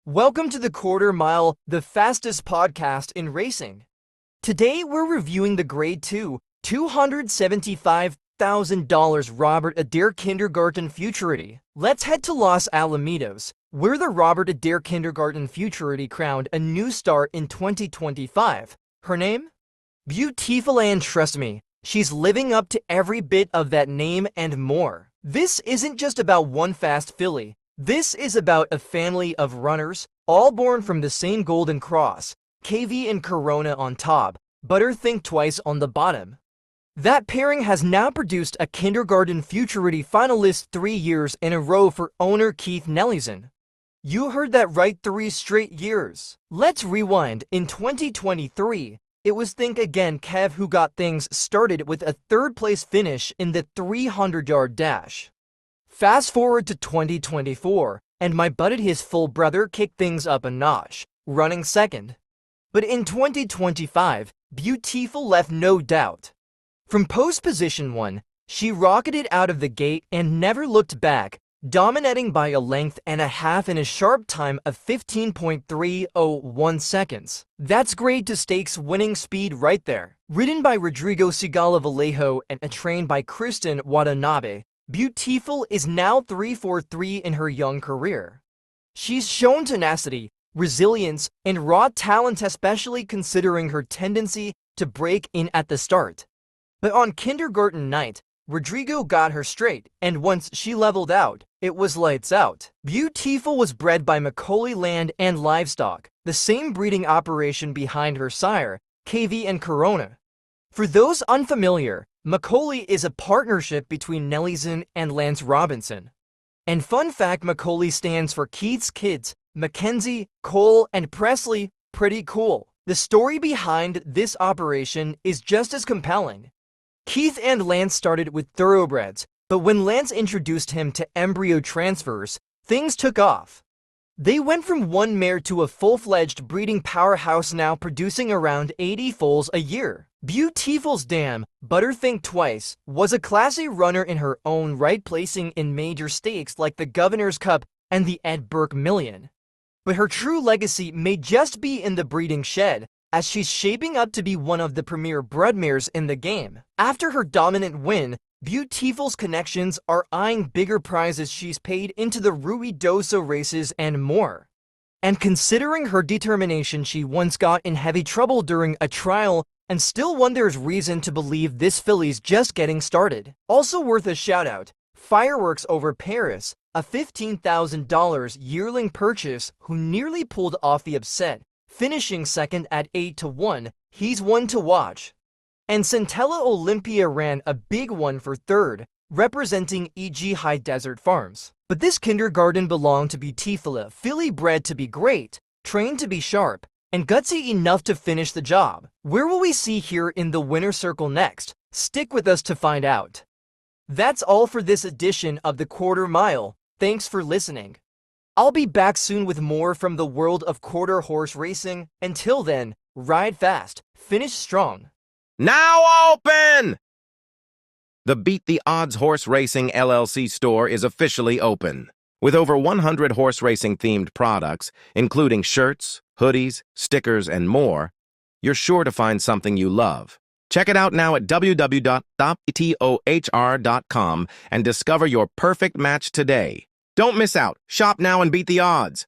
Welcome to the Quarter Mile, the fastest podcast in racing. Today we're reviewing the Grade 2, $275,000 Robert Adair Kindergarten Futurity. Let's head to Los Alamitos, where the Robert Adair Kindergarten Futurity crowned a new star in 2025. Her name? Beuteeful, and trust me, she's living up to every bit of that name and more. This isn't just about one fast filly. This is about a family of runners, all born from the same golden cross, KV and Corona on top, Butter Think Twice on the bottom. That pairing has now produced a Kindergarten Futurity finalist 3 years in a row for owner Keith Nellison. You heard that right, 3 straight years. Let's rewind. In 2023, it was Think Again Kev who got things started with a third-place finish in the 300-yard dash. Fast forward to 2024, and my buddy his full brother kicked things up a notch, running second. But in 2025, Beuteeful left no doubt. From post position 1, she rocketed out of the gate and never looked back, dominating by a length and a half in a sharp time of 15.301 seconds. That's grade to stakes winning speed right there. Ridden by Rodrigo Sigala Vallejo and trained by Kristen Watanabe, Beuteeful is now 343 in her young career. She's shown tenacity, resilience, and raw talent, especially considering her tendency to break in at the start. But on kindergarten night, Rodrigo got her straight, and once she leveled out, it was lights out. Beuteeful was bred by Macaulay Land and Livestock, the same breeding operation behind her sire, KV and Corona. For those unfamiliar, Macaulay is a partnership between Nellison and Lance Robinson. And fun fact, Macaulay stands for Keith's kids, Mackenzie, Cole, and Presley. Pretty cool. The story behind this operation is just as compelling. Keith and Lance started with thoroughbreds, but when Lance introduced him to embryo transfers, things took off. They went from one mare to a full-fledged breeding powerhouse, now producing around 80 foals a year. Beuteeful's dam, Butter Think Twice, was a classy runner in her own right, placing in major stakes like the Governor's Cup and the Ed Burke Million. But her true legacy may just be in the breeding shed, as she's shaping up to be one of the premier broodmares in the game. After her dominant win, Beuteeful's connections are eyeing bigger prizes. She's paid into the Ruidoso races and more. And considering her determination, she once got in heavy trouble during a trial, and still won. There's reason to believe this filly's just getting started. Also worth a shout out, Fireworks Over Paris, a $15,000 yearling purchase who nearly pulled off the upset, finishing second at 8-1, he's one to watch. And Centella Olympia ran a big one for third, representing E.G. High Desert Farms. But this kindergarten belonged to Beuteeful, a filly bred to be great, trained to be sharp, and gutsy enough to finish the job. Where will we see here in the winner circle next? Stick with us to find out. That's all for this edition of the Quarter Mile. Thanks for listening. I'll be back soon with more from the world of quarter horse racing. Until then, ride fast, finish strong. Now open! The Beat the Odds Horse Racing LLC store is officially open. With over 100 horse racing themed products, including shirts, hoodies, stickers, and more, you're sure to find something you love. Check it out now at www.bettor.com and discover your perfect match today. Don't miss out. Shop now and beat the odds.